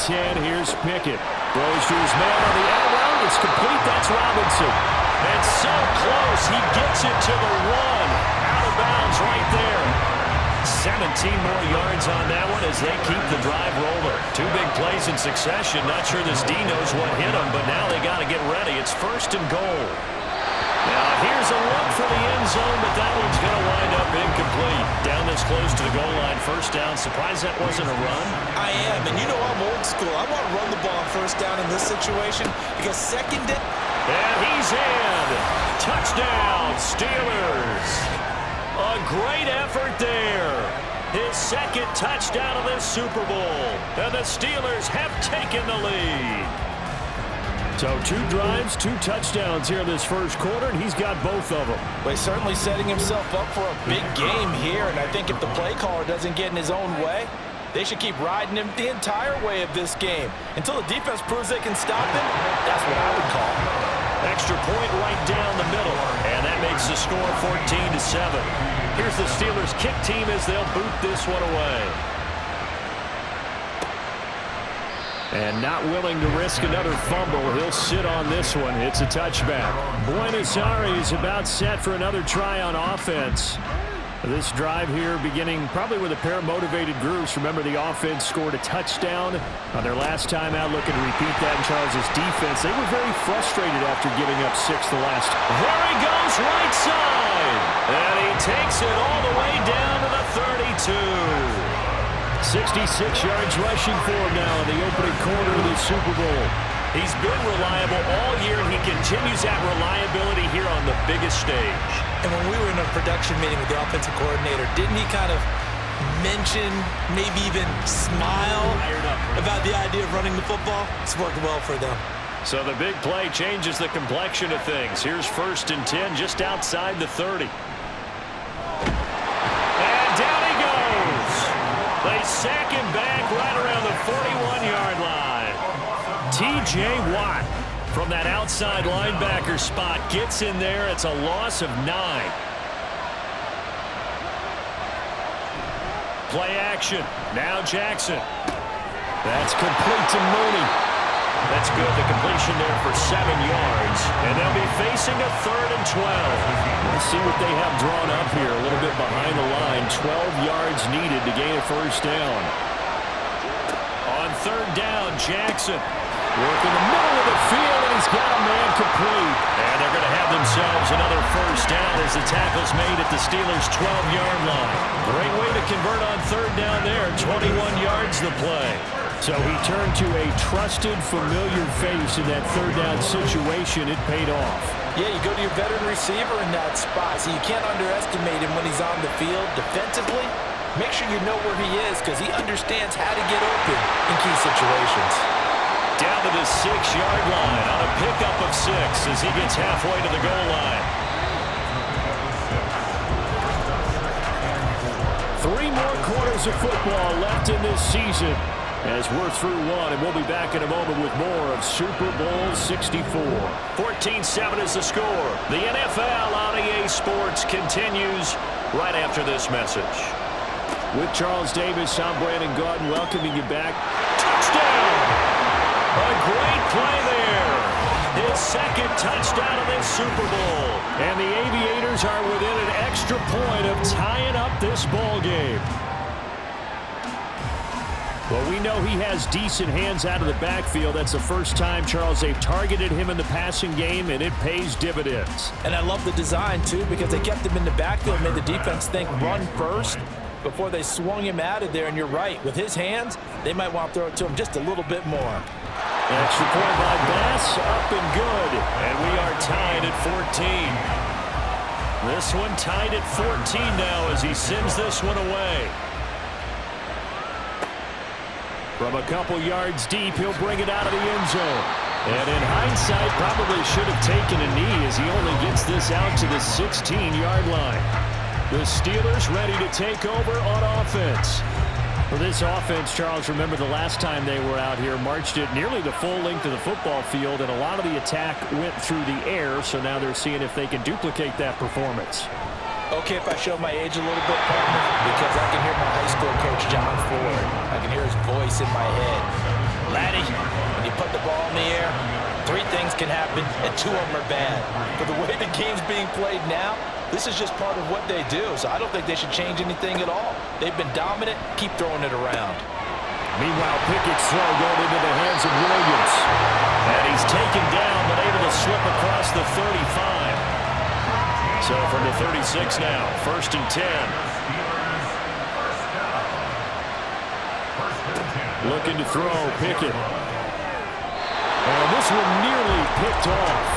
10. Here's Pickett. Throws to his man on the end route. It's complete. That's Robinson. And so close. He gets it to the 1. Out of bounds right there. 17 more yards on that one as they keep the drive rolling. 2 big plays in succession. Not sure this D knows what hit him, but now they got to get ready. It's 1st and goal. Now here's a look for the end zone, but that one's going to wind up incomplete. Down this close to the goal line, 1st down. Surprised that wasn't a run? I am, and you know I'm old school. I want to run the ball on 1st down in this situation because 2nd down. And he's in. Touchdown, Steelers. A great effort there. His 2nd touchdown of this Super Bowl. And the Steelers have taken the lead. So 2 drives, 2 touchdowns here in this 1st quarter, and he's got both of them. Well, he's certainly setting himself up for a big game here, and I think if the play caller doesn't get in his own way, they should keep riding him the entire way of this game. Until the defense proves they can stop him, that's what I would call. Extra point right down the middle, and that makes the score 14-7. Here's the Steelers kick team as they'll boot this one away. And not willing to risk another fumble, he'll sit on this one. It's a touchback. Buenos Aires about set for another try on offense. This drive here beginning probably with a pair of motivated groups. Remember, the offense scored a touchdown on their last time out, looking to repeat that in Charles' defense. They were very frustrated after giving up 6 the last. There he goes, right side. And he takes it all the way down to the 32. 66 yards rushing for him now in the opening quarter of the Super Bowl. He's been reliable all year, and he continues that reliability here on the biggest stage. And when we were in a production meeting with the offensive coordinator, didn't he kind of mention, maybe even smile about the idea of running the football? It's worked well for them. So the big play changes the complexion of things. Here's 1st and 10 just outside the 30. And down he goes. They sack him back right around the 41-yard line. T.J. Watt from that outside linebacker spot gets in there. It's a loss of 9. Play action. Now Jackson. That's complete to Mooney. That's good. The completion there for 7 yards. And they'll be facing a 3rd and 12. Let's see what they have drawn up here. A little bit behind the line. 12 yards needed to gain a 1st down. On 3rd down, Jackson. Work in the middle of the field, and he's got a man complete. And they're going to have themselves another 1st down as the tackle's made at the Steelers' 12-yard line. Great way to convert on 3rd down there. 21 yards the play. So he turned to a trusted, familiar face in that 3rd down situation. It paid off. Yeah, you go to your veteran receiver in that spot, so you can't underestimate him when he's on the field defensively. Make sure you know where he is because he understands how to get open in key situations. Down to the 6-yard line on a pickup of 6 as he gets halfway to the goal line. 3 more quarters of football left in this season as we're through 1, and we'll be back in a moment with more of Super Bowl 64. 14-7 is the score. The NFL on EA Sports continues right after this message. With Charles Davis, I'm Brandon Gaudin welcoming you back. Touchdown! A great play there. His 2nd touchdown of this Super Bowl. And the Aviators are within an extra point of tying up this ball game. Well, we know he has decent hands out of the backfield. That's the first time, Charles, they've targeted him in the passing game, and it pays dividends. And I love the design, too, because they kept him in the backfield, made the defense think run first before they swung him out of there. And you're right, with his hands, they might want to throw it to him just a little bit more. Extra point by Bass, up and good. And we are tied at 14. This one tied at 14 now as he sends this one away. From a couple yards deep, he'll bring it out of the end zone. And in hindsight, probably should have taken a knee as he only gets this out to the 16-yard line. The Steelers ready to take over on offense. For this offense, Charles, remember the last time they were out here, marched it nearly the full length of the football field, and a lot of the attack went through the air, so now they're seeing if they can duplicate that performance. Okay, if I show my age a little bit, partner, because I can hear my high school coach, John Ford. I can hear his voice in my head. things can happen, and 2 of them are bad. But the way the game's being played now, this is just part of what they do, so I don't think they should change anything at all. They've been dominant. Keep throwing it around. Meanwhile, Pickett's throw going into the hands of Williams. And he's taken down, but able to slip across the 35. So from the 36 now, 1st and 10. Looking to throw, Pickett. And this one nearly picked off.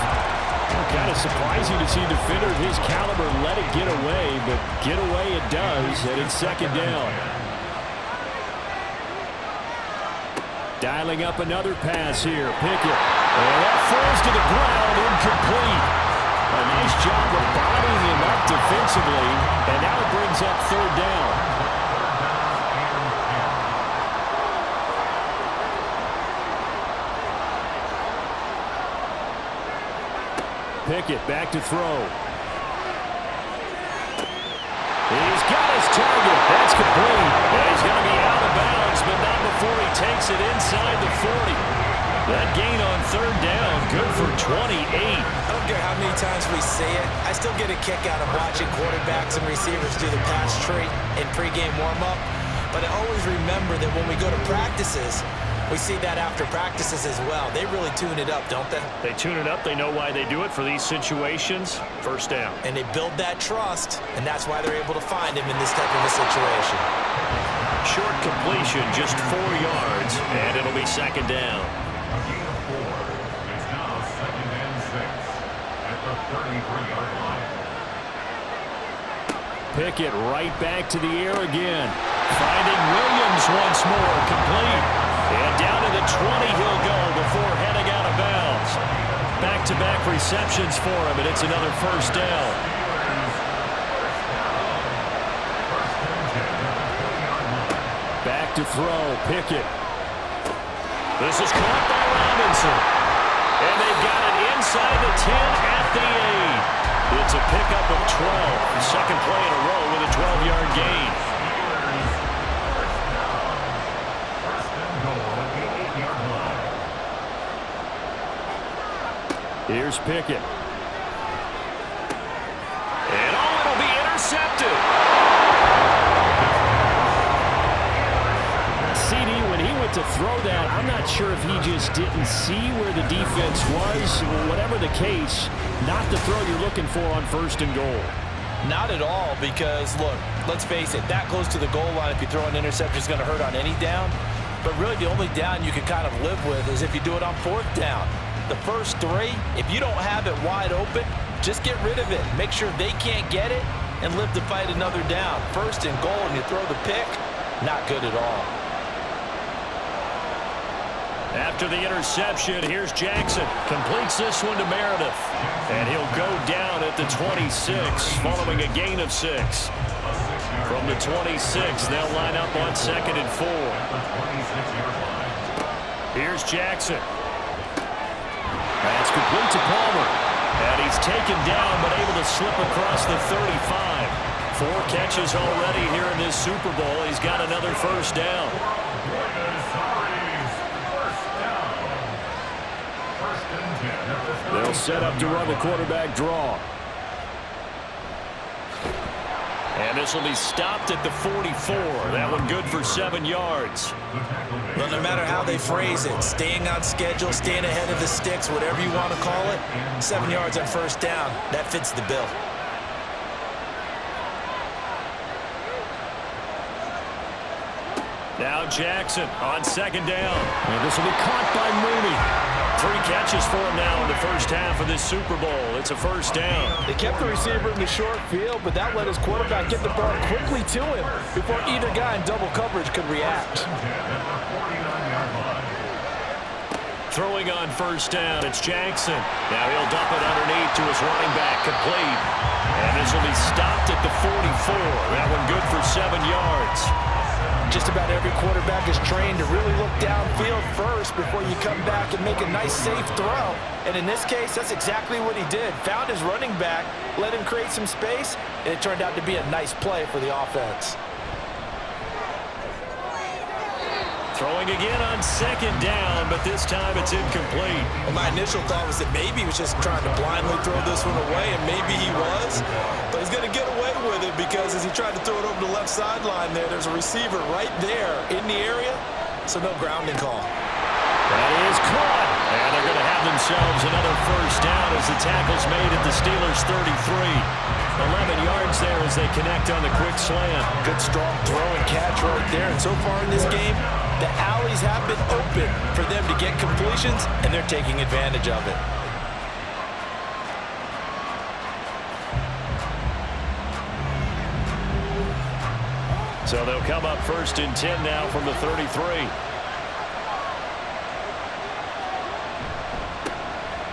Kind of surprising to see a defender of his caliber let it get away, but get away it does, and it's 2nd down. Dialing up another pass here, Pickett. And that falls to the ground, incomplete. A nice job of bodying him up defensively, and now it brings up 3rd down. Pickett back to throw. He's got his target. That's complete. And he's going to be out of bounds, but not before he takes it inside the 40. That gain on 3rd down, good for 28. I don't care how many times we see it. I still get a kick out of watching quarterbacks and receivers do the pass tree in pregame warm-up. But I always remember that when we go to practices, we see that after practices as well. They really tune it up, don't they? They tune it up. They know why they do it for these situations. 1st down. And they build that trust, and that's why they're able to find him in this type of a situation. Short completion, just 4 yards, and it'll be 2nd down. Pickett right back to the air again. Finding Williams once more, complete. And down to the 20 he'll go before heading out of bounds. Back-to-back receptions for him, and it's another 1st down. Back to throw, Pickett. This is caught by Robinson. And they've got it inside the 10 at the 8. It's a pickup of 12. 2nd play in a row with a 12-yard gain. Here's Pickett. And it'll be intercepted. CD, when he went to throw that, I'm not sure if he just didn't see where the defense was. Whatever the case, not the throw you're looking for on 1st and goal. Not at all, because, look, let's face it, that close to the goal line, if you throw an interception, is going to hurt on any down. But really, the only down you can kind of live with is if you do it on 4th down. The first 3, if you don't have it wide open, just get rid of it. Make sure they can't get it and live to fight another down. 1st and goal, and you throw the pick, not good at all. After the interception, here's Jackson. Completes this one to Meredith. And he'll go down at the 26, following a gain of 6. From the 26, they'll line up on 2nd and 4. Here's Jackson. That's complete to Palmer. And he's taken down, but able to slip across the 35. 4 catches already here in this Super Bowl. He's got another 1st down. They'll set up to run the quarterback draw. And this will be stopped at the 44. That one good for 7 yards. Well, no matter how they phrase it, staying on schedule, staying ahead of the sticks, whatever you want to call it, 7 yards on 1st down, that fits the bill. Now Jackson on 2nd down. And this will be caught by Mooney. 3 catches for him now in the 1st half of this Super Bowl. It's a 1st down. They kept the receiver in the short field, but that let his quarterback get the ball quickly to him before either guy in double coverage could react. Throwing on 1st down, it's Jackson. Now he'll dump it underneath to his running back, complete. And this will be stopped at the 44. That one good for 7 yards. Just about every quarterback is trained to really look downfield first before you come back and make a nice, safe throw. And in this case, that's exactly what he did. Found his running back, let him create some space, and it turned out to be a nice play for the offense. Throwing again on second down, but this time it's incomplete. Well, my initial thought was that maybe he was just trying to blindly throw this one away, and maybe he was. But he's going to get away with it because as he tried to throw it over the left sideline there's a receiver right there in the area, so no grounding call. That is caught, and they're going to have themselves another first down as the tackle's made at the Steelers' 33. 11 yards there as they connect on the quick slant. Good strong throw and catch right there, and so far in this game, the alleys have been open for them to get completions, and they're taking advantage of it. So they'll come up 1st and 10 now from the 33.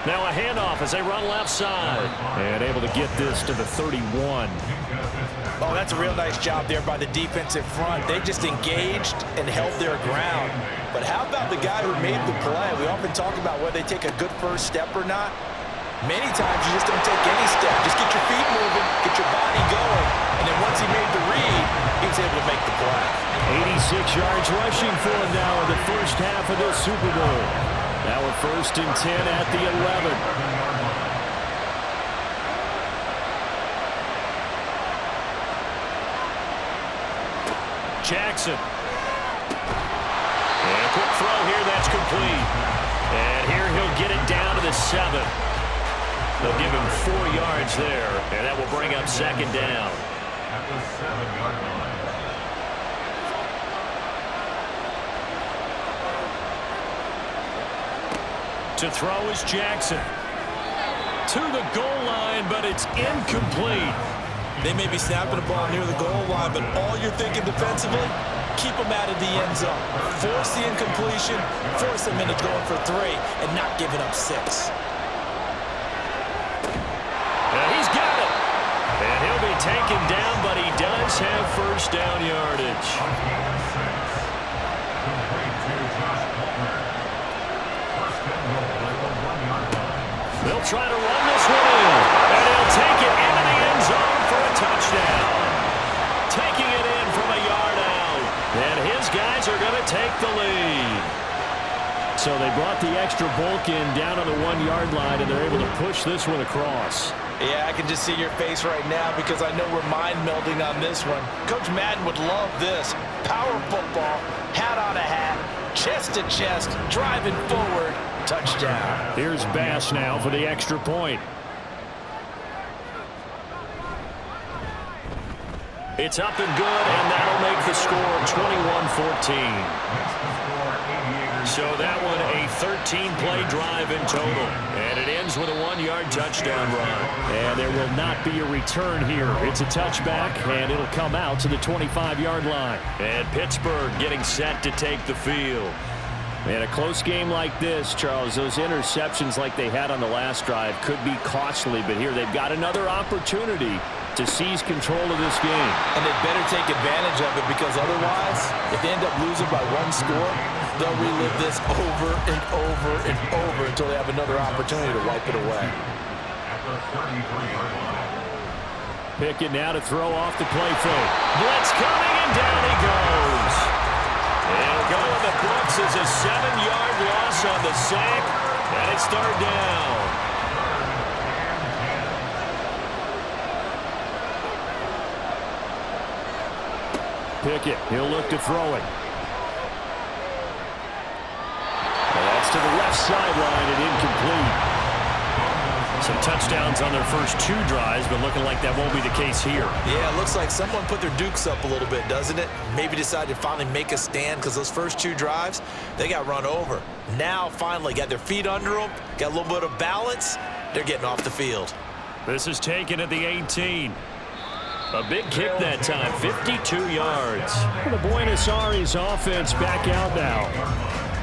Now a handoff as they run left side. And able to get this to the 31. Oh, that's a real nice job there by the defensive front. They just engaged and held their ground. But how about the guy who made the play? We often talk about whether they take a good first step or not. Many times you just don't take any step. Just get your feet moving, get your body going. And then once he made the read, he was able to make the play. 86 yards rushing for him now in the first half of this Super Bowl. Now we're 1st and 10 at the 11. Jackson. And a quick throw here, that's complete. And here he'll get it down to the 7. They'll give him 4 yards there, and that will bring up 2nd down. At the 7-yard line. To throw is Jackson. To the goal line, but it's incomplete. They may be snapping the ball near the goal line, but all you're thinking defensively, keep them out of the end zone. Force the incompletion, force them into going for 3, and not giving up 6. He's got it. And he'll be taken down, but he does have first down yardage. They'll try to run this one in, and he'll take it into the end zone for a touchdown. Taking it in from a yard out, and his guys are going to take the lead. So they brought the extra bulk in down on the 1-yard line, and they're able to push this one across. Yeah, I can just see your face right now because I know we're mind melding on this one. Coach Madden would love this. Power football, hat on a hat, chest to chest, driving forward, touchdown. Here's Bass now for the extra point. It's up and good, and that'll make the score 21-14. So that one a 13-play drive in total. And it ends with a 1-yard touchdown run. And there will not be a return here. It's a touchback, and it'll come out to the 25-yard line. And Pittsburgh getting set to take the field. In a close game like this, Charles, those interceptions like they had on the last drive could be costly. But here they've got another opportunity to seize control of this game. And they better take advantage of it because otherwise, if they end up losing by 1 score, they'll relive this over and over and over until they have another opportunity to wipe it away. Pickett now to throw off the play fake. Blitz coming, and down he goes. It'll go in the books as a 7-yard loss on the sack, and it's 3rd down. Pickett, he'll look to throw it. And that's to the left sideline and incomplete. Some touchdowns on their first 2 drives, but looking like that won't be the case here. Yeah, it looks like someone put their dukes up a little bit, doesn't it? Maybe decided to finally make a stand because those first 2 drives, they got run over. Now, finally, got their feet under them, got a little bit of balance. They're getting off the field. This is taken at the 18. A big kick that time, 52 yards. The Buenos Aires offense back out now.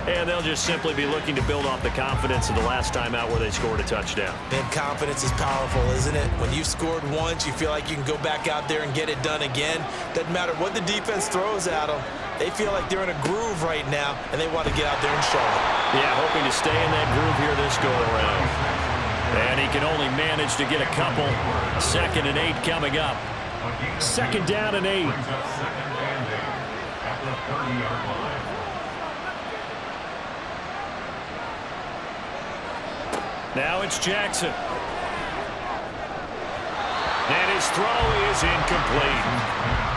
And they'll just simply be looking to build off the confidence of the last time out where they scored a touchdown. And confidence is powerful, isn't it? When you've scored once, you feel like you can go back out there and get it done again. Doesn't matter what the defense throws at them. They feel like they're in a groove right now, and they want to get out there and show it. Yeah, hoping to stay in that groove here this go-around. And he can only manage to get a couple. 2nd and 8 coming up. 2nd down and 8. Now it's Jackson. And his throw is incomplete.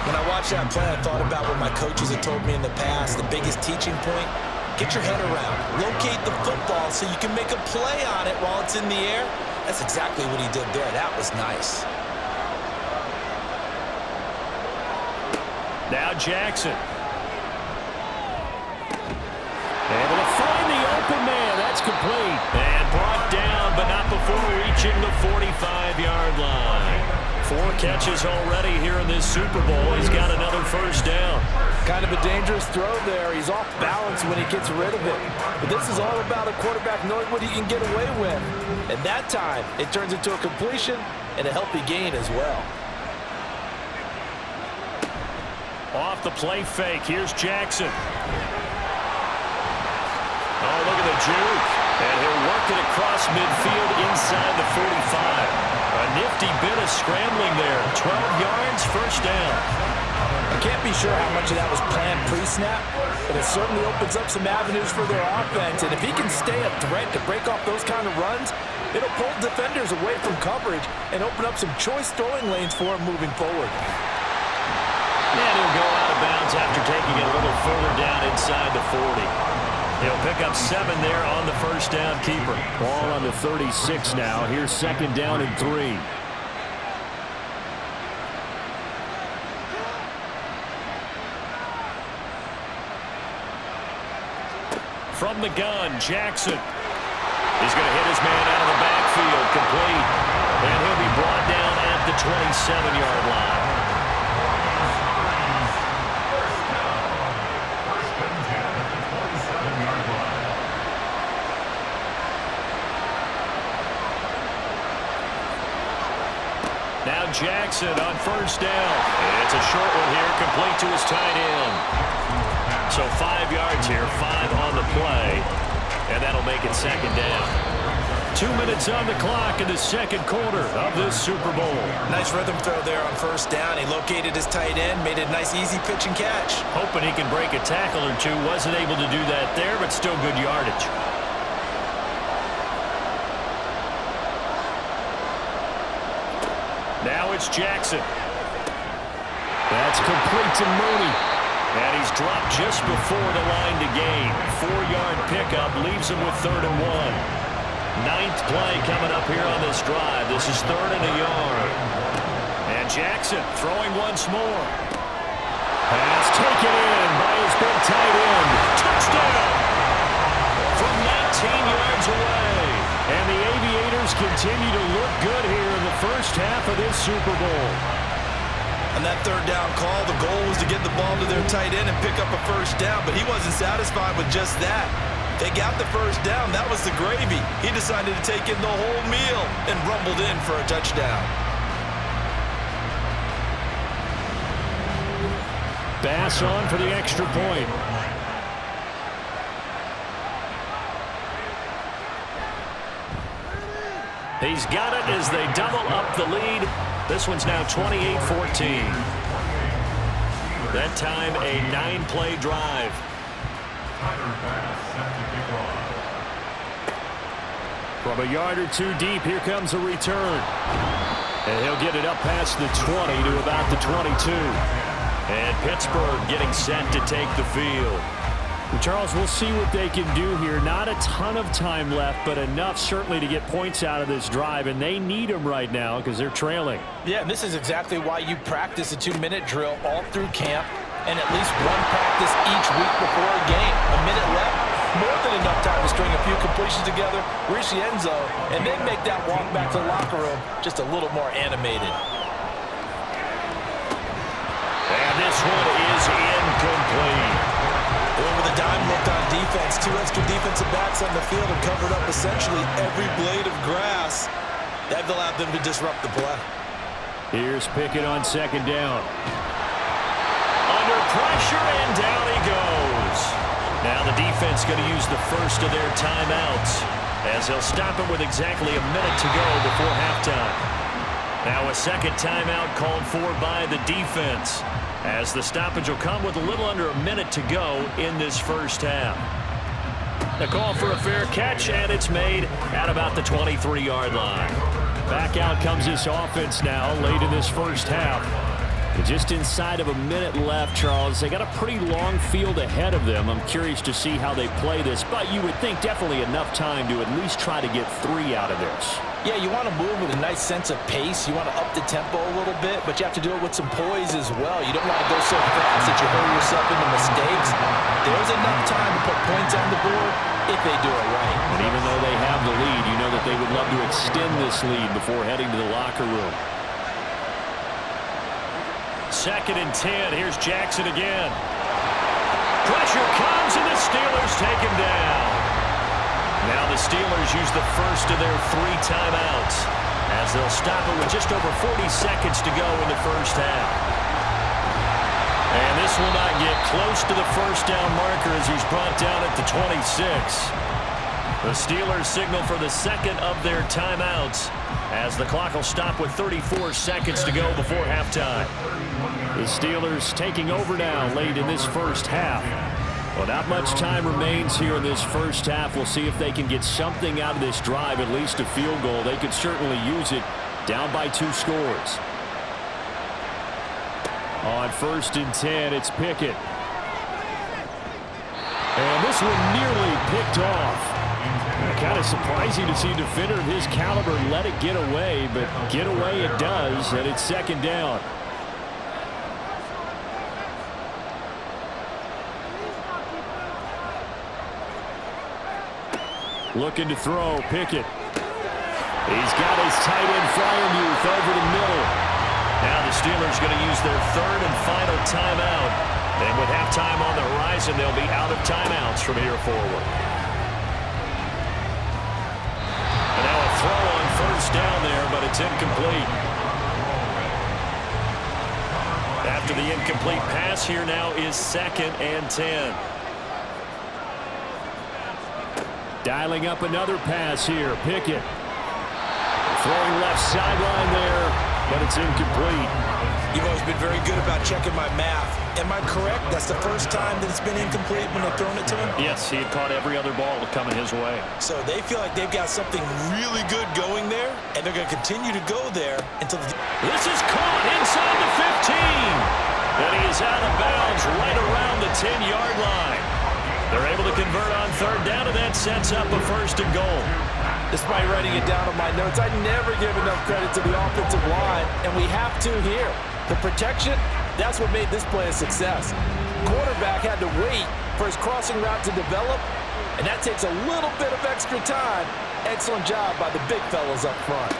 When I watched that play, I thought about what my coaches had told me in the past. The biggest teaching point, get your head around. Locate the football so you can make a play on it while it's in the air. That's exactly what he did there. That was nice. Now Jackson. Able to find the open man. That's complete. And brought down, but not before reaching the 45-yard line. 4 catches already here in this Super Bowl. He's got another first down. Kind of a dangerous throw there. He's off balance when he gets rid of it. But this is all about a quarterback knowing what he can get away with. And that time, it turns into a completion and a healthy gain as well. Off the play fake. Here's Jackson. Oh, look at the juke. And he'll work it across midfield inside the 45. A nifty bit of scrambling there. 12 yards, first down. I can't be sure how much of that was planned pre-snap, but it certainly opens up some avenues for their offense. And if he can stay a threat to break off those kind of runs, it'll pull defenders away from coverage and open up some choice throwing lanes for him moving forward. And he'll go out of bounds after taking it a little further down inside the 40. He'll pick up 7 there on the first down keeper. Ball on the 36 now. Here's second down and 3. From the gun, Jackson. He's going to hit his man out of the backfield, complete. And he'll be brought down at the 27-yard line. Now Jackson on first down. It's a short one here, complete to his tight end. So 5 yards here, 5 on the play, and that'll make it second down. 2 minutes on the clock in the second quarter of this Super Bowl. Nice rhythm throw there on first down. He located his tight end, made it a nice easy pitch and catch. Hoping he can break a tackle or two. Wasn't able to do that there, but still good yardage. Now it's Jackson. That's complete to Mooney. And he's dropped just before the line to gain. 4-yard pickup leaves him with 3rd and 1. 9th play coming up here on this drive. This is 3rd and a yard. And Jackson throwing once more. Pass taken in by his big tight end. Touchdown! From 19 yards away. And the Aviators continue to look good here in the first half of this Super Bowl. On that 3rd down call, the goal was to get the ball to their tight end and pick up a first down, but he wasn't satisfied with just that. They got the first down. That was the gravy. He decided to take in the whole meal and rumbled in for a touchdown. Bass on for the extra point. He's got it as they double up the lead. This one's now 28-14. That time a 9-play drive. From a yard or 2 deep, here comes a return. And he'll get it up past the 20 to about the 22. And Pittsburgh getting set to take the field. Charles, we'll see what they can do here. Not a ton of time left, but enough certainly to get points out of this drive, and they need them right now because they're trailing. Yeah, and this is exactly why you practice a 2-minute drill all through camp and at least one practice each week before a game. A minute left, more than enough time to string a few completions together, reach the end zone, and then make that walk back to the locker room just a little more animated. And this one is incomplete. With a dime look on defense, 2 extra defensive backs on the field and covered up essentially every blade of grass. That allowed them to disrupt the play. Here's Pickett on second down. Under pressure, and down he goes. Now the defense going to use the first of their timeouts as he'll stop it with exactly a minute to go before halftime. Now a second timeout called for by the defense, as the stoppage will come with a little under a minute to go in this first half. A call for a fair catch, and it's made at about the 23-yard line. Back out comes this offense now late in this first half. Just inside of a minute left, Charles. They got a pretty long field ahead of them. I'm curious to see how they play this, but you would think definitely enough time to at least try to get 3 out of this. Yeah, you want to move with a nice sense of pace. You want to up the tempo a little bit, but you have to do it with some poise as well. You don't want to go so fast that you hurry yourself into mistakes. There's enough time to put points on the board if they do it right. And even though they have the lead, you know that they would love to extend this lead before heading to the locker room. 2nd and 10. Here's Jackson again. Pressure comes, and the Steelers take him down. Now the Steelers use the first of their 3 timeouts as they'll stop it with just over 40 seconds to go in the first half. And this will not get close to the first down marker as he's brought down at the 26. The Steelers signal for the second of their timeouts as the clock will stop with 34 seconds to go before halftime. The Steelers taking over now late in this first half. Well, not much time remains here in this first half. We'll see if they can get something out of this drive, at least a field goal. They could certainly use it down by 2 scores. On 1st and 10, it's Pickett. And this one nearly picked off. Kind of surprising to see a defender of his caliber let it get away, but get away it does, and it's 2nd down. Looking to throw, Pickett. He's got his tight end Fryermuth over the middle. Now the Steelers going to use their 3rd and final timeout. And with halftime on the horizon, they'll be out of timeouts from here forward. And now a throw on 1st down there, but it's incomplete. After the incomplete pass, here now is 2nd and 10. Dialing up another pass here. Pickett. Throwing left sideline there, but it's incomplete. You've always been very good about checking my math. Am I correct? That's the first time that it's been incomplete when they've thrown it to him? Yes, he had caught every other ball coming his way. So they feel like they've got something really good going there, and they're going to continue to go there until the... This is caught inside the 15. And he is out of bounds right around the 10-yard line. They're able to convert on 3rd down, and that sets up a 1st and goal. Despite writing it down on my notes, I never give enough credit to the offensive line, and we have to here. The protection, that's what made this play a success. Quarterback had to wait for his crossing route to develop, and that takes a little bit of extra time. Excellent job by the big fellas up front.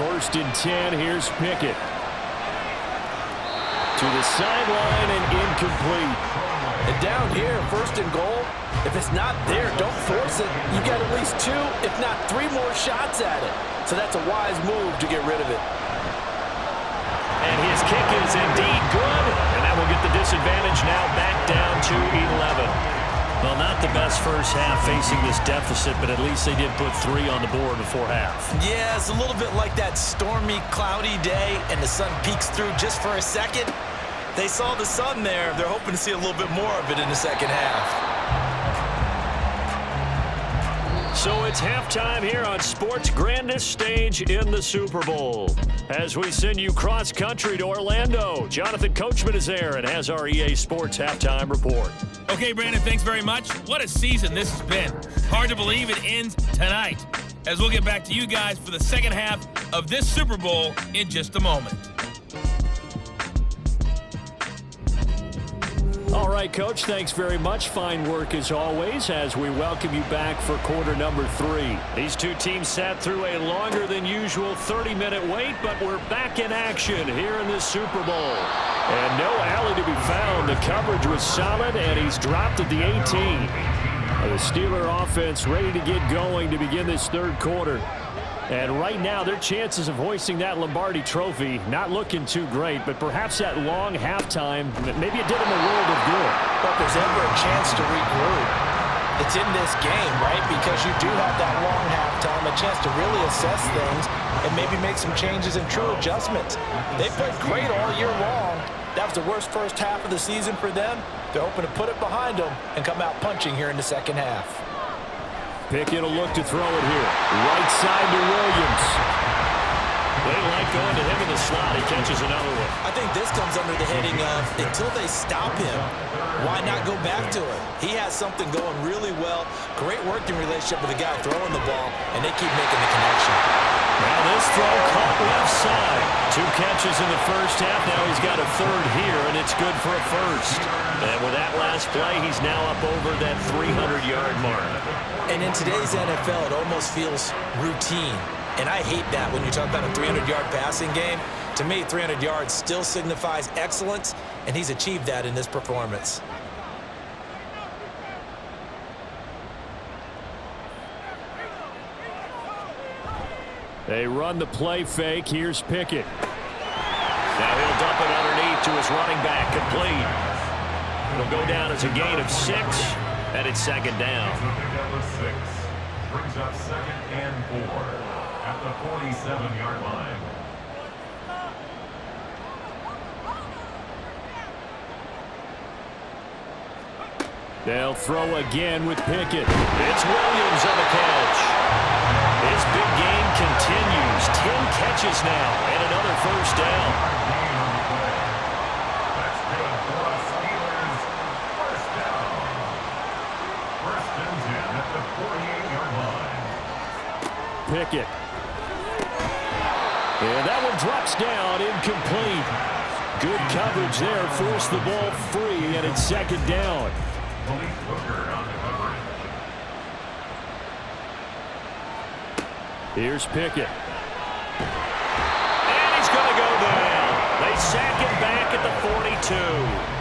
1st and 10, here's Pickett. To the sideline and incomplete. And down here, 1st and goal, if it's not there, don't force it. You got at least 2, if not 3 more shots at it. So that's a wise move to get rid of it. And his kick is indeed good, and that will get the disadvantage now back down to 11. Well, not the best first half facing this deficit, but at least they did put 3 on the board before half. Yeah, it's a little bit like that stormy, cloudy day, and the sun peeks through just for a second. They saw the sun there. They're hoping to see a little bit more of it in the second half. So it's halftime here on sports' grandest stage in the Super Bowl. As we send you cross-country to Orlando, Jonathan Coachman is there and has our EA Sports halftime report. Okay, Brandon, thanks very much. What a season this has been. Hard to believe it ends tonight, as we'll get back to you guys for the second half of this Super Bowl in just a moment. All right, Coach, thanks very much. Fine work as always as we welcome you back for quarter number 3. These two teams sat through a longer than usual 30-minute wait, but we're back in action here in the Super Bowl. And no alley to be found. The coverage was solid, and he's dropped at the 18. The Steeler offense ready to get going to begin this 3rd quarter. And right now, their chances of hoisting that Lombardi trophy not looking too great, but perhaps that long halftime, maybe it did them a world of good. But there's ever a chance to regroup. It's in this game, right? Because you do have that long halftime, a chance to really assess things and maybe make some changes and true adjustments. They played great all year long. That was the worst first half of the season for them. They're hoping to put it behind them and come out punching here in the second half. Pickett will look to throw it here. Right side to Williams. They like going to him in the slot. He catches another one. I think this comes under the heading of until they stop him, why not go back to it? He has something going really well. Great working relationship with the guy throwing the ball, and they keep making the connection. Now this throw caught left side. 2 catches in the first half. Now he's got a third here, and it's good for a first. And with that last play, he's now up over that 300-yard mark. And in today's NFL, it almost feels routine. And I hate that when you talk about a 300-yard passing game. To me, 300 yards still signifies excellence, and he's achieved that in this performance. They run the play fake. Here's Pickett. Now he'll dump it underneath to his running back. Complete. It'll go down as a gain of 6, and it's second down. Brings up 2nd and 4 at the 47-yard line. They'll throw again with Pickett. It's Williams on the catch. His big game continues. 10 catches now and another first down. That's good for the Steelers. First down. 1st and 10 at the 48-yard line. Pickett. And that one drops down, incomplete. Good coverage there, forced the ball free, and it's second down. Malik Hooker on the coverage. Here's Pickett. And he's going to go down. They sack him back at the 42.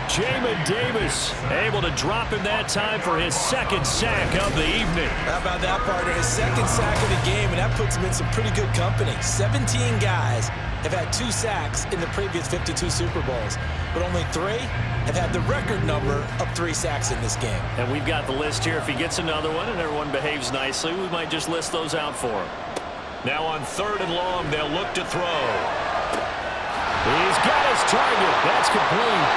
Jamin Davis able to drop him that time for his 2nd sack of the evening. How about that, partner? His 2nd sack of the game, and that puts him in some pretty good company. 17 guys have had 2 sacks in the previous 52 Super Bowls, but only 3 have had the record number of 3 sacks in this game. And we've got the list here. If he gets another one and everyone behaves nicely, we might just list those out for him. Now on 3rd and long, they'll look to throw. He's got his target. That's complete.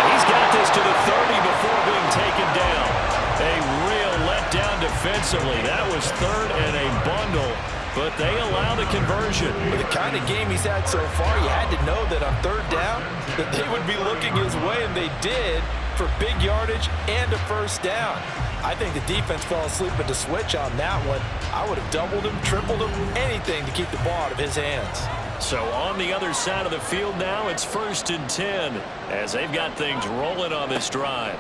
He's got this to the 30 before being taken down. A real letdown defensively. That was 3rd and a bundle, but they allow the conversion. With the kind of game he's had so far, you had to know that on 3rd down that they would be looking his way, and they did, for big yardage and a first down. I think the defense fell asleep at the switch on that one. I would have doubled him, tripled him, anything to keep the ball out of his hands. So on the other side of the field now, it's 1st and 10 as they've got things rolling on this drive.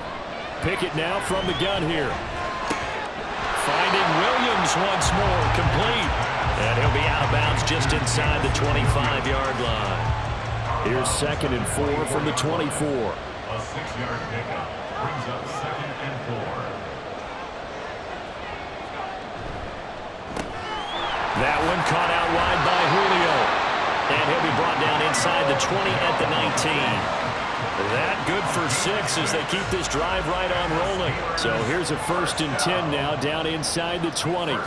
Pickett now from the gun here. Finding Williams once more, complete. And he'll be out of bounds just inside the 25-yard line. Here's 2nd and 4 from the 24. A 6-yard pickup brings up 2nd and 4. That one caught out wide by Julio. And he'll be brought down inside the 20 at the 19. That good for 6 as they keep this drive right on rolling. So here's a 1st and 10 now down inside the 20.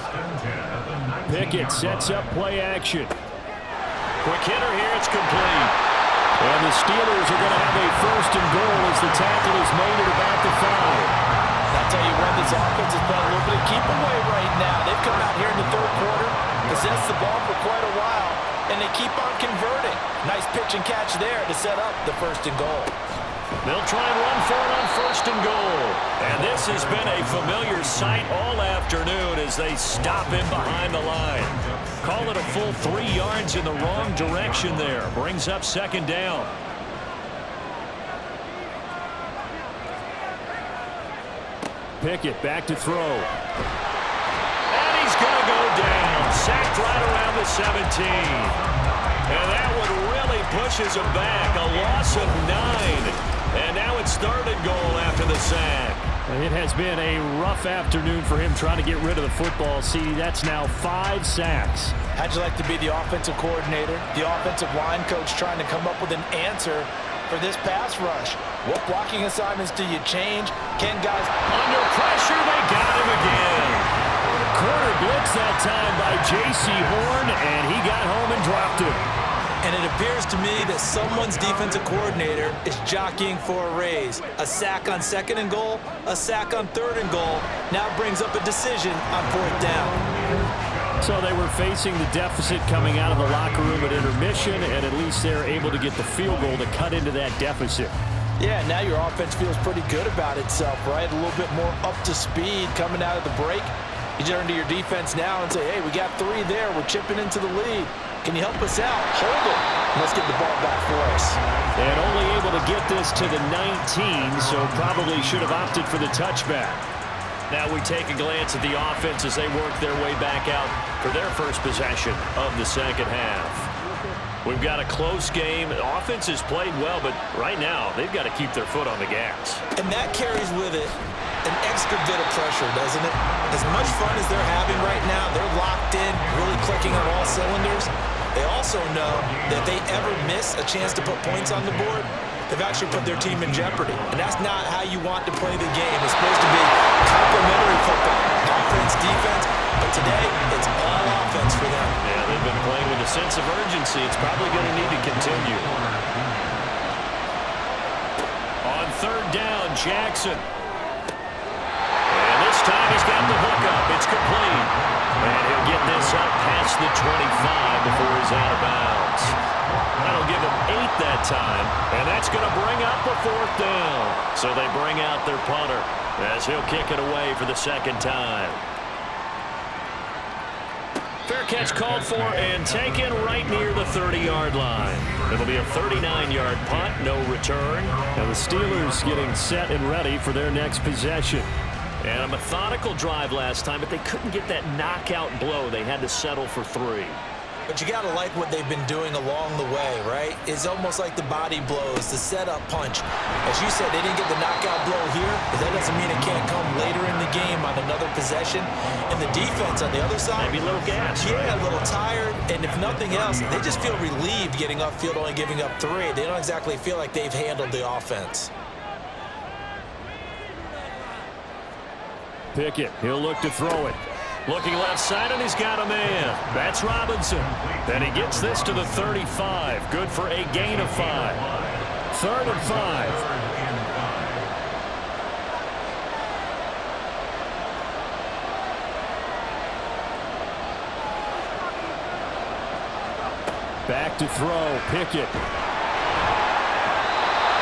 Pickett sets up play action. Quick hitter here, it's complete. And the Steelers are going to have a 1st and goal as the tackle is made at about the 5. I'll tell you what, this offense has been a little bit of keep away right now. They've come out here in the 3rd quarter, possessed the ball for quite a while, and they keep on converting. Nice pitch and catch there to set up the 1st and goal. They'll try and run for it on 1st and goal. And this has been a familiar sight all afternoon as they stop him behind the line. Call it a full 3 yards in the wrong direction there. Brings up 2nd down. Pickett back to throw. And he's going to go down. Sacked right around the 17. And that one really pushes him back. A loss of 9. And now it's 3rd and goal after the sack. It has been a rough afternoon for him trying to get rid of the football. See, that's now 5 sacks. How'd you like to be the offensive coordinator, the offensive line coach trying to come up with an answer for this pass rush? What blocking assignments do you change? Can guys... Under pressure, they got him again. Corner blitz that time by J.C. Horn, and he got home and dropped him. And it appears to me that someone's defensive coordinator is jockeying for a raise. A sack on 2nd and goal, a sack on 3rd and goal, now brings up a decision on 4th down. So they were facing the deficit coming out of the locker room at intermission, and at least they're able to get the field goal to cut into that deficit. Yeah, now your offense feels pretty good about itself, right? A little bit more up to speed coming out of the break. You turn to your defense now and say, hey, we got 3 there. We're chipping into the lead. Can you help us out? Hold it. Let's get the ball back for us. And only able to get this to the 19, so probably should have opted for the touchback. Now we take a glance at the offense as they work their way back out for their first possession of the second half. We've got a close game. The offense has played well, but right now they've got to keep their foot on the gas. And that carries with it an extra bit of pressure, doesn't it? As much fun as they're having right now, they're locked in, really clicking on all cylinders. They also know that if they ever miss a chance to put points on the board, they've actually put their team in jeopardy. And that's not how you want to play the game. It's supposed to be complementary football, offense, defense. But today, it's all offense for them. Yeah, they've been playing with a sense of urgency. It's probably going to need to continue. On 3rd down, Jackson. And this time he's got the hook up. It's complete. And he'll get this up past the 25 before he's out of bounds. That'll give him 8 that time. And that's going to bring up the 4th down. So they bring out their punter as he'll kick it away for the 2nd time. Fair catch called for and taken right near the 30-yard line. It'll be a 39-yard punt, no return. And the Steelers getting set and ready for their next possession. And a methodical drive last time, but they couldn't get that knockout blow. They had to settle for 3. But you got to like what they've been doing along the way, right? It's almost like the body blows, the setup punch. As you said, they didn't get the knockout blow here, but that doesn't mean it can't come later in the game on another possession. And the defense on the other side, maybe a little gas. Yeah, right? a little tired. And if nothing else, they just feel relieved getting upfield, only giving up 3. They don't exactly feel like they've handled the offense. Pickett, he'll look to throw it. Looking left side, and he's got a man. That's Robinson. Then he gets this to the 35. Good for a gain of 5. 3rd and 5. Back to throw. Pickett.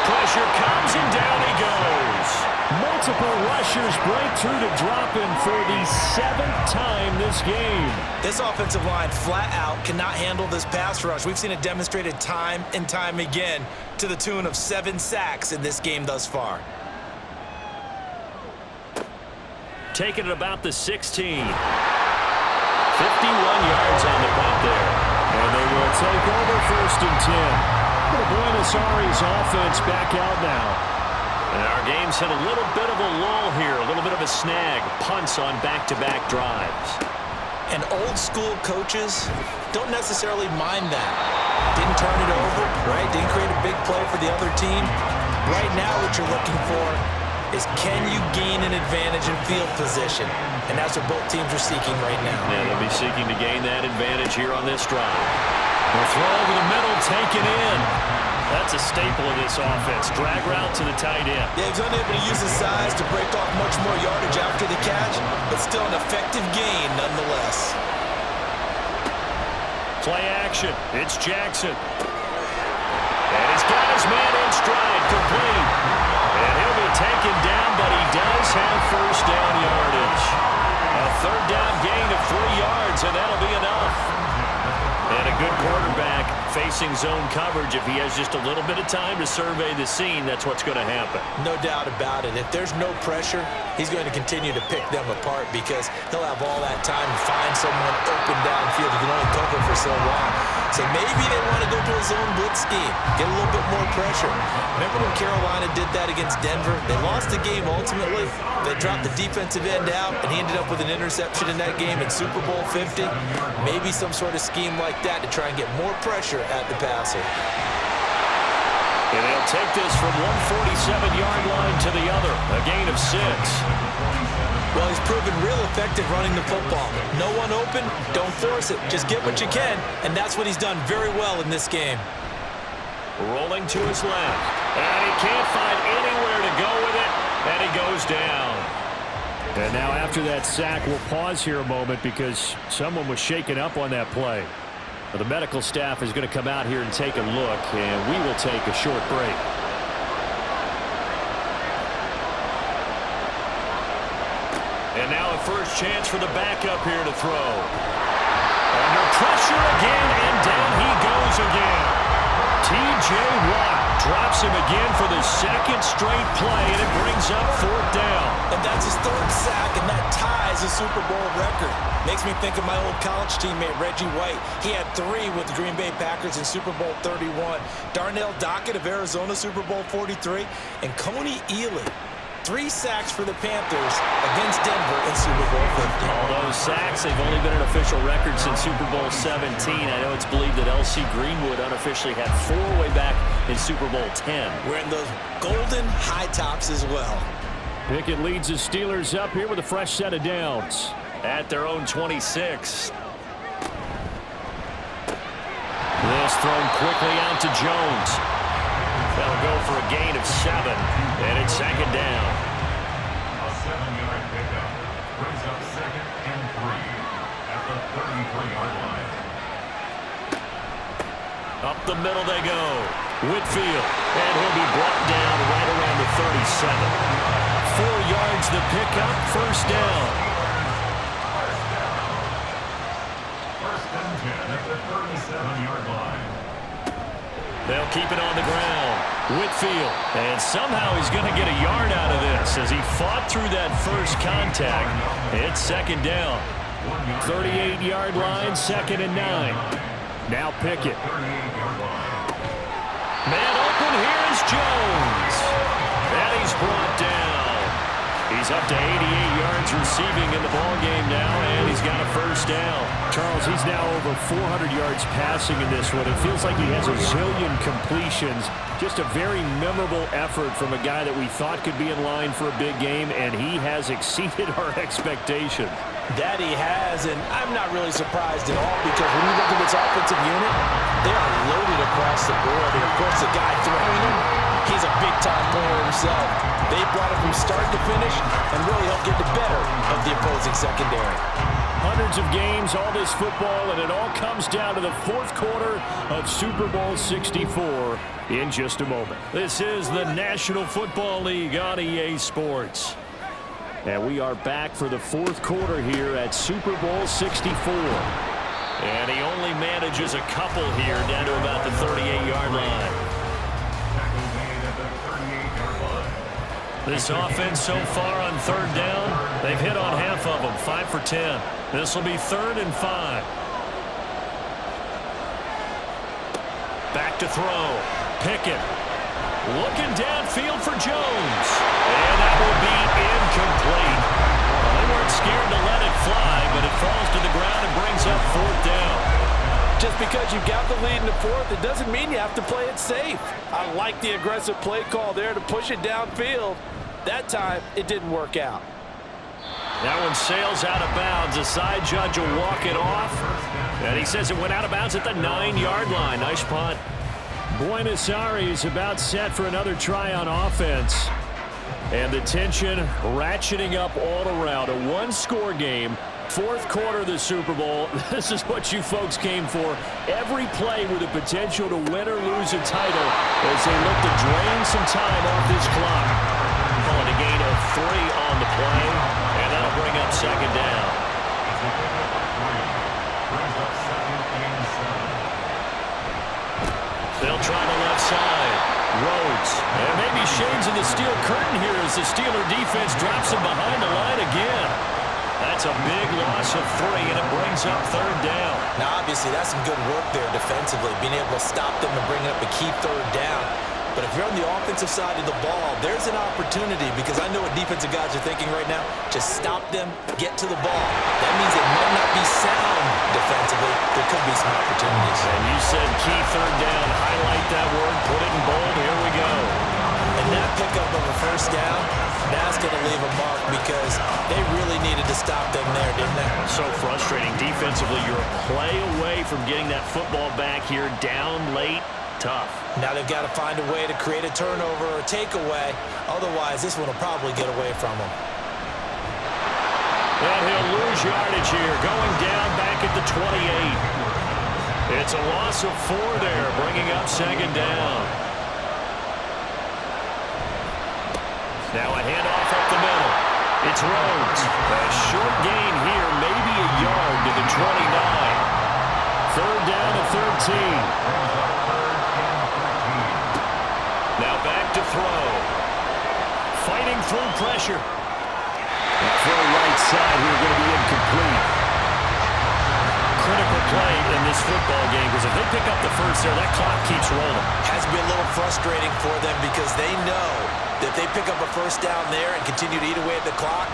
Pressure comes, and down he goes. Multiple rushers break through to drop him for the 7th time this game. This offensive line flat out cannot handle this pass rush. We've seen it demonstrated time and time again to the tune of 7 sacks in this game thus far. Taking it about the 16. 51 yards on the punt there. And they will take over 1st and 10. The Buenos Aires offense back out now. And our game's hit a little bit of a lull here, a little bit of a snag. Punts on back-to-back drives. And old-school coaches don't necessarily mind that. Didn't turn it over, right? Didn't create a big play for the other team. Right now what you're looking for is can you gain an advantage in field position? And that's what both teams are seeking right now. Yeah, they'll be seeking to gain that advantage here on this drive. The throw over the middle, taken in. That's a staple of this offense. Drag route to the tight end. Yeah, he's unable to use his size to break off much more yardage after the catch, but still an effective gain nonetheless. Play action. It's Jackson. And he's got his man in stride, complete. And he'll be taken down, but he does have 1st down yardage. A 3rd down gain of 3 yards, and that'll be enough. And a good quarterback facing zone coverage. If he has just a little bit of time to survey the scene, that's what's going to happen. No doubt about it. If there's no pressure, he's going to continue to pick them apart because he'll have all that time to find someone open downfield. He can only cover for so long. So maybe they want to go to a zone blitz scheme, get a little bit more pressure. Remember when Carolina did that against Denver? They lost the game ultimately. They dropped the defensive end out, and he ended up with an interception in that game in Super Bowl 50. Maybe some sort of scheme like that to try and get more pressure at the passer. And they'll take this from 147-yard line to the other, a gain of 6. Well, he's proven real effective running the football. No one open, don't force it. Just get what you can, and that's what he's done very well in this game. Rolling to his left, and he can't find anywhere to go with it, and he goes down. And now after that sack, we'll pause here a moment because someone was shaken up on that play. The medical staff is going to come out here and take a look, and we will take a short break. And now a first chance for the backup here to throw. Under pressure again, and down he goes again. T.J. Watt drops him again for the second straight play, and it brings up fourth down. And that's his third sack, and that ties a Super Bowl record. Makes me think of my old college teammate, Reggie White. He had 3 with the Green Bay Packers in Super Bowl 31. Darnell Dockett of Arizona, Super Bowl 43. And Coney Ealy, 3 sacks for the Panthers against Denver in Super Bowl 50. All those sacks, they've only been an official record since Super Bowl 17. I know it's believed that L.C. Greenwood unofficially had 4 way back in Super Bowl 10. Wearing those golden high tops as well. Pickett leads the Steelers up here with a fresh set of downs at their own 26. This thrown quickly out to Jones. That'll go for a gain of 7, and it's second down. A 7-yard pickup brings up 2nd and 3 at the 33-yard line. Up the middle they go. Whitfield, and he'll be brought down right around the 37. 4 yards the pickup, first down. First and 10 at the 37-yard line. They'll keep it on the ground. Whitfield, and somehow he's going to get a yard out of this as he fought through that first contact. It's second down. 38-yard line, 2nd and 9. Now Pickett. Man open, here is Jones. And he's brought down. He's up to 88 yards receiving in the ballgame now, and he's got a first down. Charles, he's now over 400 yards passing in this one. It feels like he has a zillion completions. Just a very memorable effort from a guy that we thought could be in line for a big game, and he has exceeded our expectation. That he has, and I'm not really surprised at all because when you look at this offensive unit, they are loaded across the board. And, of course, the guy throwing them, he's a big-time player himself. They brought him from start to finish and really helped get the better of the opposing secondary. Hundreds of games, all this football, and it all comes down to the 4th quarter of Super Bowl 64 in just a moment. This is the National Football League on EA Sports. And we are back for the 4th quarter here at Super Bowl 64. And he only manages a couple here down to about the 38-yard line. This offense so far on 3rd down, they've hit on half of them, 5 for 10. This will be 3rd and 5. Back to throw. Pickett looking downfield for Jones. And that will be incomplete. Well, they weren't scared to let it fly, but it falls to the ground and brings up 4th down. Just because you got the lead in the 4th, it doesn't mean you have to play it safe. I like the aggressive play call there to push it downfield. That time, it didn't work out. That one sails out of bounds. The side judge will walk it off. And he says it went out of bounds at the 9-yard line. Nice punt. Buenos Aires about set for another try on offense. And the tension ratcheting up all around. A 1-score game. 4th quarter of the Super Bowl. This is what you folks came for. Every play with the potential to win or lose a title as they look to drain some time off this clock. Calling a gain of 3 on the play, and that'll bring up 2nd down. They'll try the left side. Rhodes. And maybe shades of the steel curtain here as the Steeler defense drops him behind the line again. That's a big loss of 3, and it brings up 3rd down. Now, obviously, that's some good work there defensively, being able to stop them and bring up a key 3rd down. But if you're on the offensive side of the ball, there's an opportunity because I know what defensive guys are thinking right now. Just stop them, get to the ball. That means it might not be sound defensively. There could be some opportunities. And you said key 3rd down. Highlight that word. Put it in bold. Here we go. And that pickup of a first down, That's going to leave a mark because they really needed to stop them there, didn't they? So frustrating. Defensively, you're a play away from getting that football back here down late. Tough. Now they've got to find a way to create a turnover or a takeaway. Otherwise, this one will probably get away from them. And he'll lose yardage here, going down back at the 28. It's a loss of 4 there, bringing up second down. Now a handoff up the middle. It's Rhodes. A short gain here, maybe a yard to the 29. Third down and 13. Now back to throw. Fighting through pressure. Throw right side here, going to be incomplete. Critical play in this football game because if they pick up the first there, that clock keeps rolling. Has to be a little frustrating for them because they know that if they pick up a first down there and continue to eat away at the clock,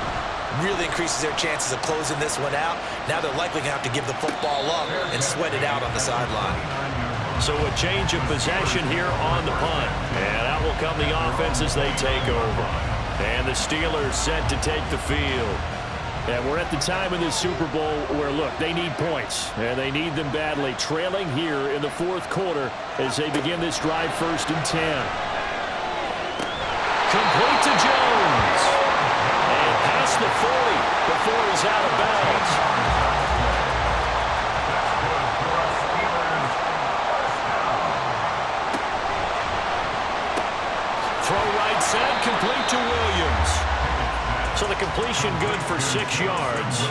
really increases their chances of closing this one out. Now they're likely going to have to give the football up and sweat it out on the sideline. So a change of possession here on the punt. And out will come the offense as they take over. And the Steelers set to take the field. And we're at the time in this Super Bowl where, look, they need points. And they need them badly. Trailing here in the fourth quarter as they begin this drive, 1st and 10. Complete to Jones. And past the 40 before he's out of bounds. Throw right side, complete to Williams. So the completion good for 6 yards,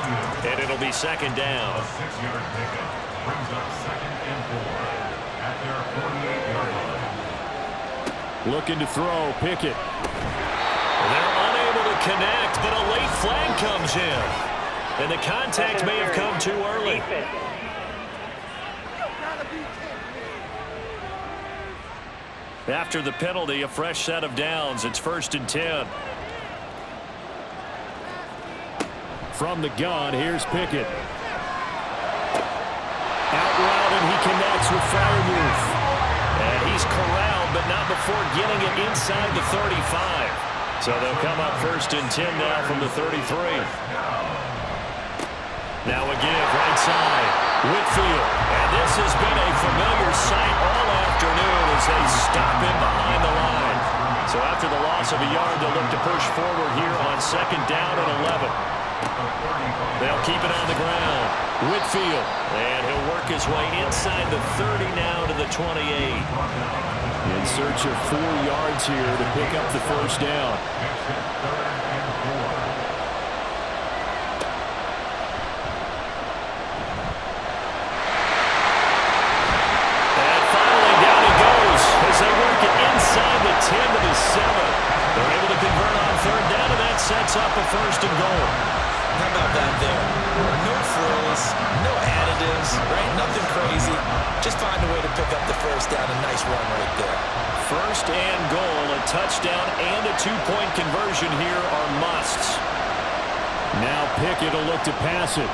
and it'll be second down. A 6-yard pickup brings up 2nd and 4 at their 48-yard line. Looking to throw, Pickett. They're unable to connect, but a late flag comes in. And the contact may have come too early. After the penalty, a fresh set of downs. It's 1st and 10. From the gun, here's Pickett. Out route, and he connects with Firewolf. And he's corralled, but not before getting it inside the 35. So they'll come up 1st and 10 now from the 33. Now a give, right side. Whitfield. And this has been a familiar sight all afternoon as they stop him behind the line. So after the loss of a yard, they'll look to push forward here on 2nd down and 11. They'll keep it on the ground. Whitfield. And he'll work his way inside the 30 now to the 28. In search of 4 yards here to pick up the 1st down. And finally down he goes as they work it inside the 10 to the 7. They're able to convert on 3rd down, and that sets up a 1st and goal. How about that there? No frills, no additives, right? Nothing crazy. Just find a way to pick up the 1st down. A nice run right there. 1st and goal, a touchdown and a 2-point conversion here are musts. Now Pickett will look to pass it.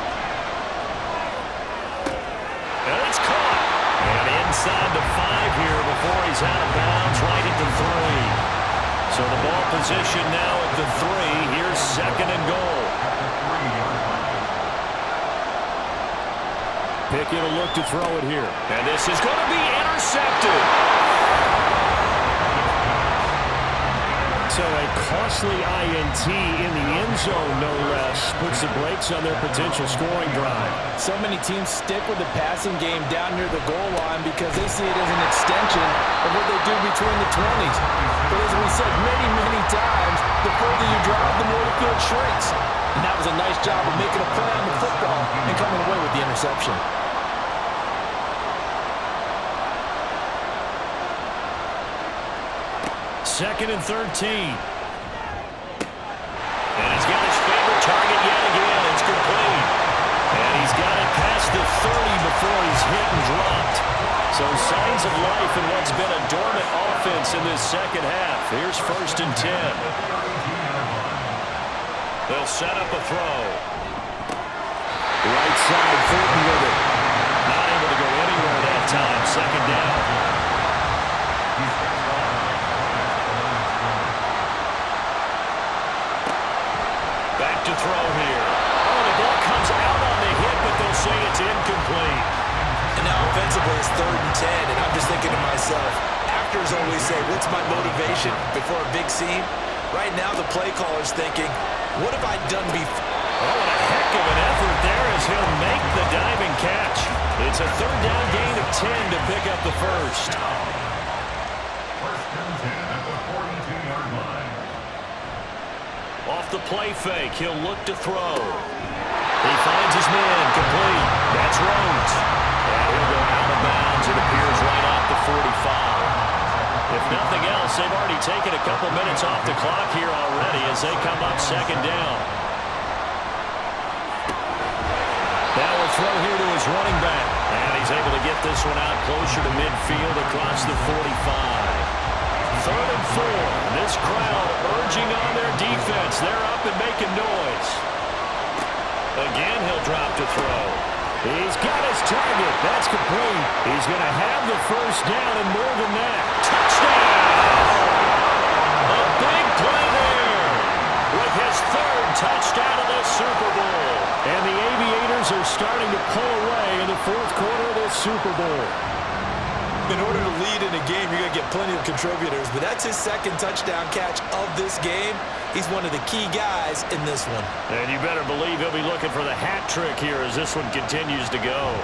And it's caught. And inside the 5 here before he's out of bounds, right at the 3. So the ball position now at the 3. Here's 2nd and goal. Pickett will look to throw it here. And this is going to be intercepted. So a costly INT in the end zone, no less, puts the brakes on their potential scoring drive. So many teams stick with the passing game down near the goal line because they see it as an extension of what they do between the 20s. But as we said many, many times, the further you drive, the more the field shrinks. And that was a nice job of making a play on the football and coming away with the interception. 2nd and 13. And he's got his favorite target yet again. It's complete. And he's got it past the 30 before he's hit and dropped. So signs of life in what's been a dormant offense in this second half. Here's 1st and 10. They'll set up a throw. Right side, Fulton with it. Not able to go anywhere that time. 2nd down. to throw here. Oh, the ball comes out on the hit, but they'll say it's incomplete. And now offensively it's 3rd and 10, and I'm just thinking to myself, actors always say, what's my motivation before a big scene? Right now the play caller's thinking, what have I done before? Oh, and a heck of an effort there as he'll make the diving catch. It's a 3rd down gain of 10 to pick up the first. First and 10 at the 42-yard line. Off the play fake, he'll look to throw. He finds his man, complete. That's Rhodes. And he'll go out of bounds. It appears right off the 45. If nothing else, they've already taken a couple minutes off the clock here already as they come up 2nd down. Now we'll throw here to his running back. And he's able to get this one out closer to midfield across the 45. 3rd and 4. This crowd urging on their defense. They're up and making noise. Again, he'll drop to throw. He's got his target. That's complete. He's going to have the first down and more than that. Touchdown! A big play there with his 3rd touchdown of the Super Bowl. And the Aviators are starting to pull away in the 4th quarter of this Super Bowl. In order to lead in a game, you're going to get plenty of contributors, but that's his 2nd touchdown catch of this game. He's one of the key guys in this one. And you better believe he'll be looking for the hat trick here as this one continues to go.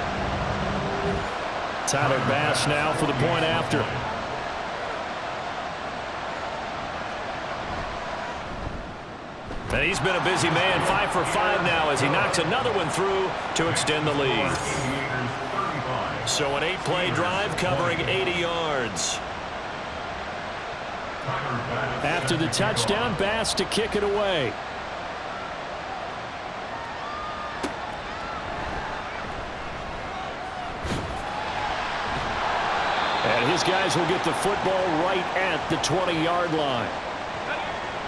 Tyler Bass now for the point after. And he's been a busy man, 5 for 5 now as he knocks another one through to extend the lead. So an 8-play drive covering 80 yards. After the touchdown, Bass to kick it away. And his guys will get the football right at the 20-yard line.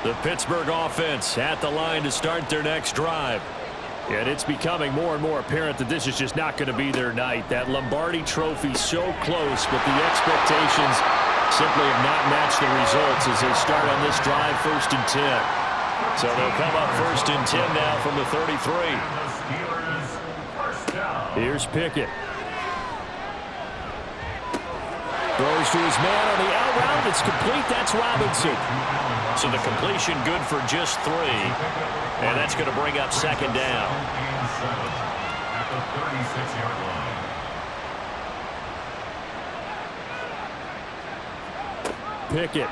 The Pittsburgh offense at the line to start their next drive. And it's becoming more and more apparent that this is just not going to be their night. That Lombardi trophy so close, but the expectations simply have not matched the results as they start on this drive 1st and 10. So they'll come up 1st and 10 now from the 33. Here's Pickett. Throws to his man on the out route. It's complete. That's Robinson. So the completion good for just 3. And that's going to bring up 2nd down. At the 36-yard line. Pickett.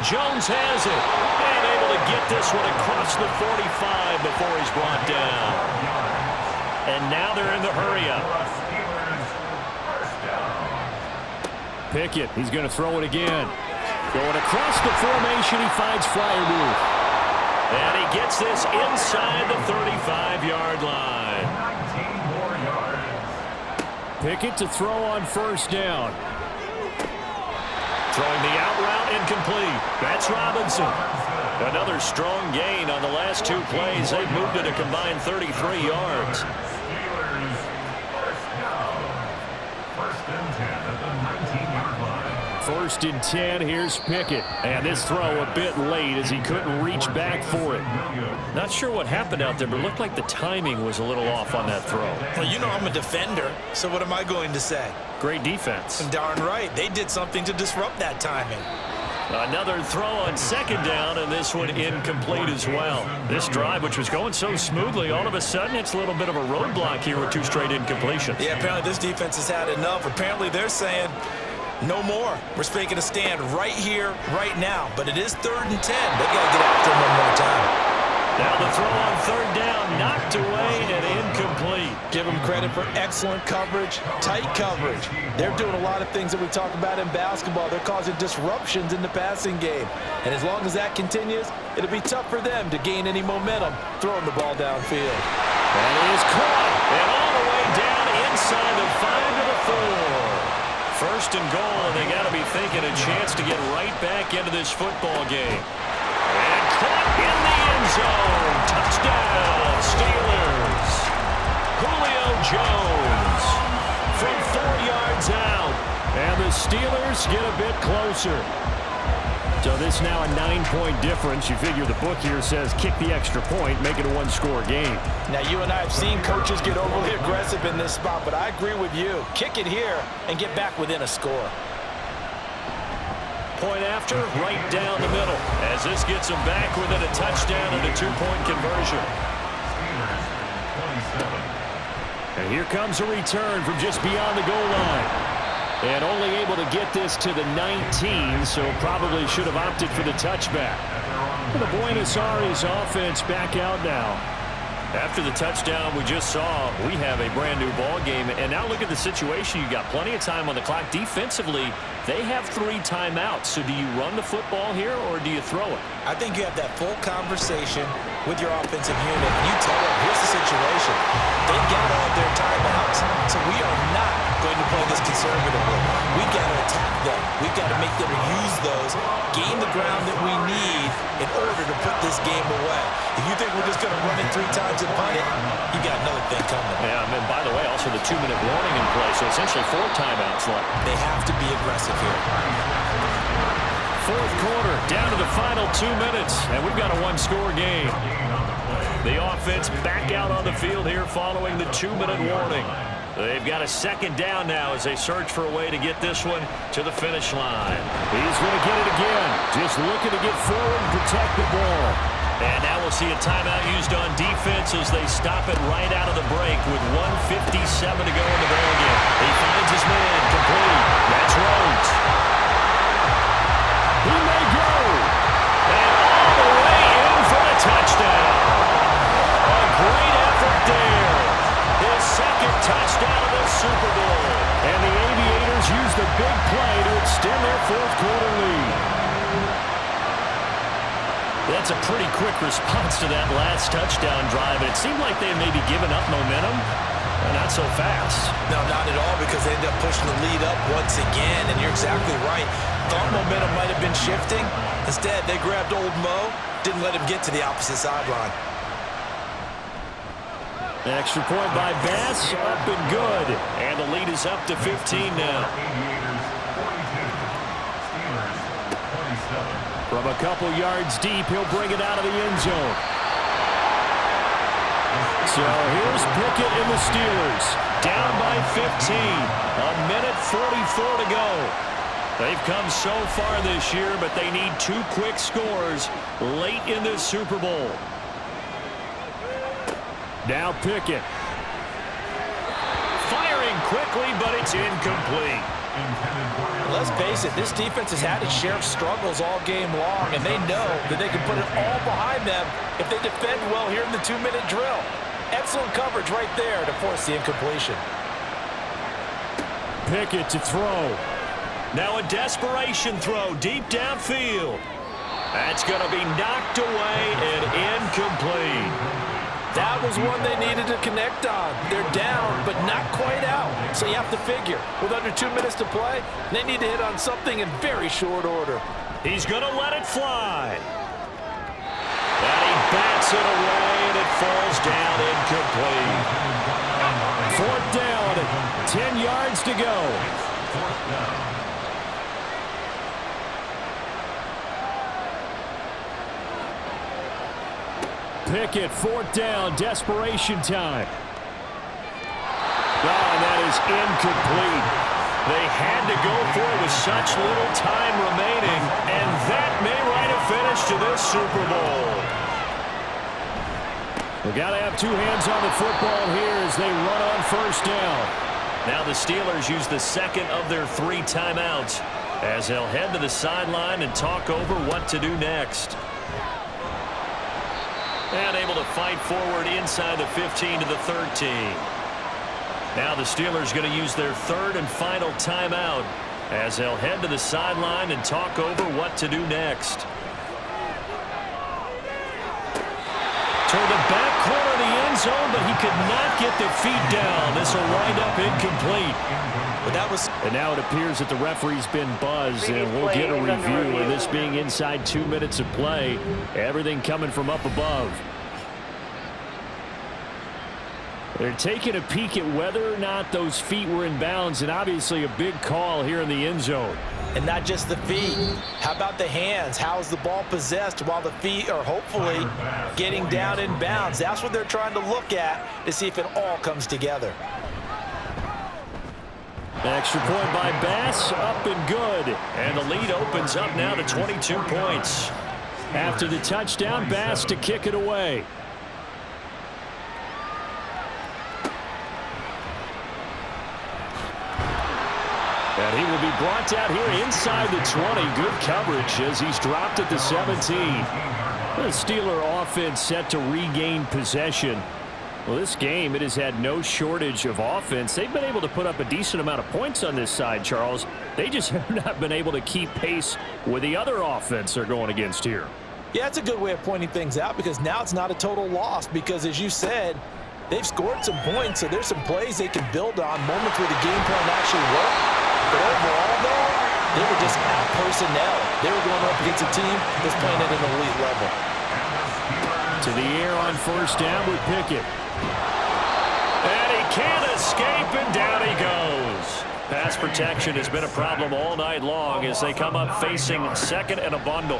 Jones has it. And able to get this one across the 45 before he's brought down. And now they're in the hurry-up. Pickett, he's going to throw it again. Going across the formation, he finds Fryermuth. And he gets this inside the 35-yard line. 19 more yards. Pickett to throw on 1st down. Throwing the out route incomplete. That's Robinson. Another strong gain on the last 2 plays. They've moved it a combined 33 yards. Steelers, first down. 1st and 10 at the 19-yard line. 1st and 10, here's Pickett. And this throw a bit late as he couldn't reach back for it. Not sure what happened out there, but it looked like the timing was a little off on that throw. Well, you know I'm a defender, so what am I going to say? Great defense. Darn right. They did something to disrupt that timing. Another throw on 2nd down, and this one incomplete as well. This drive, which was going so smoothly, all of a sudden it's a little bit of a roadblock here with 2 straight incompletions. Yeah, apparently this defense has had enough. Apparently they're saying, no more. We're making a stand right here, right now. But it is 3rd and 10. They've got to get after him one more time. Now the throw on 3rd down, knocked away and incomplete. Give them credit for excellent coverage, tight coverage. They're doing a lot of things that we talk about in basketball. They're causing disruptions in the passing game. And as long as that continues, it'll be tough for them to gain any momentum throwing the ball downfield. And it is caught. And all the way down inside the 5 to the 4. 1st and goal, and they got to be thinking a chance to get right back into this football game. And caught in the end zone. Touchdown, Steelers. Julio Jones from 4 yards out. And the Steelers get a bit closer. So this now a 9-point difference. You figure the book here says kick the extra point, make it a one-score game. Now, you and I have seen coaches get overly aggressive in this spot, but I agree with you. Kick it here and get back within a score. Point after, right down the middle, as this gets them back within a touchdown and a 2-point conversion. And here comes a return from just beyond the goal line. And only able to get this to the 19, so probably should have opted for the touchback. The Buenos Aires offense back out now. After the touchdown we just saw, we have a brand new ball game. And now look at the situation. You got plenty of time on the clock. Defensively, they have 3 timeouts. So do you run the football here or do you throw it? I think you have that full conversation with your offensive unit. And you tell them, here's the situation. They've got all their timeouts. So we are not going to play this conservatively. We've got to attack them. We've got to make them use those, gain the ground that we need in order to put this game away. If you think we're just going to run it 3 times and punt it, you got another thing coming. Yeah, and by the way, also the 2-minute warning in play, so essentially 4 timeouts left. They have to be aggressive here. Fourth quarter, down to the final 2 minutes, and we've got a 1-score game. The offense back out on the field here following the 2-minute warning. They've got a second down now as they search for a way to get this one to the finish line. He's going to get it again. Just looking to get forward and protect the ball. And now we'll see a timeout used on defense as they stop it right out of the break with 1:57 to go in the ballgame. He finds his man complete. That's Rhodes. He may go. And all the way in for the touchdown. A great effort there. His second touchdown of the Super Bowl. And the Aviators use the big play to extend their fourth quarter lead. That's a pretty quick response to that last touchdown drive. It seemed like they had maybe given up momentum. Not so fast. No, not at all, because they ended up pushing the lead up once again. And you're exactly right. Thought momentum might have been shifting. Instead, they grabbed old Mo, didn't let him get to the opposite sideline. Extra point by Bass, up and good. And the lead is up to 15 now. From a couple yards deep, he'll bring it out of the end zone. So here's Pickett and the Steelers. Down by 15. A minute 44 to go. They've come so far this year, but they need 2 quick scores late in this Super Bowl. Now Pickett. Firing quickly, but it's incomplete. Let's face it, this defense has had its share of struggles all game long, and they know that they can put it all behind them if they defend well here in the 2-minute drill. Excellent coverage right there to force the incompletion. Pickett to throw. Now a desperation throw deep downfield. That's going to be knocked away and incomplete. That was one they needed to connect on. They're down, but not quite out. So you have to figure, with under 2 minutes to play, they need to hit on something in very short order. He's going to let it fly. And he bats it away, and it falls down incomplete. 4th down, 10 yards to go. Pickett, 4th down, desperation time. Oh, and that is incomplete. They had to go for it with such little time remaining, and that may write a finish to this Super Bowl. We got to have 2 hands on the football here as they run on 1st down. Now the Steelers use the second of their 3 timeouts as they'll head to the sideline and talk over what to do next. And able to fight forward inside the 15 to the 13. Now the Steelers going to use their 3rd and final timeout as they'll head to the sideline and talk over what to do next. Toward the back corner of the end zone, but he could not get the feet down. This will wind up incomplete. And now it appears that the referee's been buzzed, and we'll get a review of this being inside 2 minutes of play. Everything coming from up above. They're taking a peek at whether or not those feet were in bounds, and obviously a big call here in the end zone. And not just the feet. How about the hands? How is the ball possessed while the feet are hopefully getting down in bounds? That's what they're trying to look at to see if it all comes together. Extra point by Bass, up and good. And the lead opens up now to 22 points. After the touchdown, Bass to kick it away. And he will be brought down here inside the 20. Good coverage as he's dropped at the 17. The Steeler offense set to regain possession. Well, this game, it has had no shortage of offense. They've been able to put up a decent amount of points on this side, Charles. They just have not been able to keep pace with the other offense they're going against here. Yeah, it's a good way of pointing things out because now it's not a total loss because, as you said, they've scored some points, so there's some plays they can build on, moments where the game plan actually worked. But overall, though, they were just out personnel. They were going up against a team that's playing at an elite level. To the air on first down with Pickett. And he can't escape, and down he goes. Pass protection has been a problem all night long as they come up facing second and a bundle.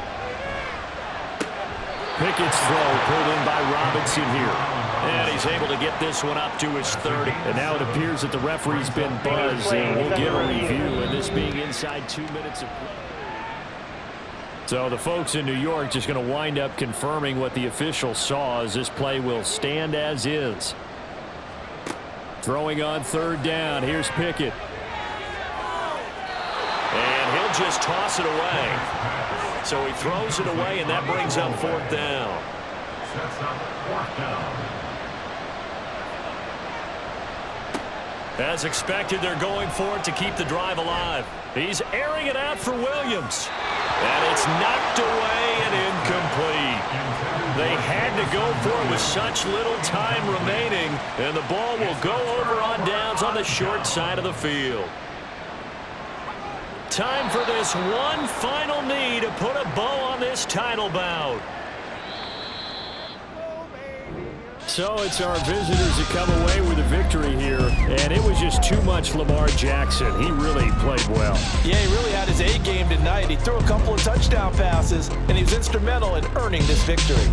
Pickett's throw pulled in by Robinson here. And he's able to get this one up to his 30. And now it appears that the referee's been buzzed, and we'll get a review, and this being inside 2 minutes of play. So the folks in New York just going to wind up confirming what the official saw as this play will stand as is. Throwing on third down. Here's Pickett. And he'll just toss it away. So he throws it away, and that brings up fourth down. Sets up fourth down. As expected, they're going for it to keep the drive alive. He's airing it out for Williams. And it's knocked away and incomplete. They had to go for it with such little time remaining, and the ball will go over on downs on the short side of the field. Time for this one final knee to put a bow on this title bout. So it's our visitors that come away with a victory here, and it was just too much Lamar Jackson. He really played well. Yeah, he really had his A game tonight. He threw a couple of touchdown passes, and he was instrumental in earning this victory.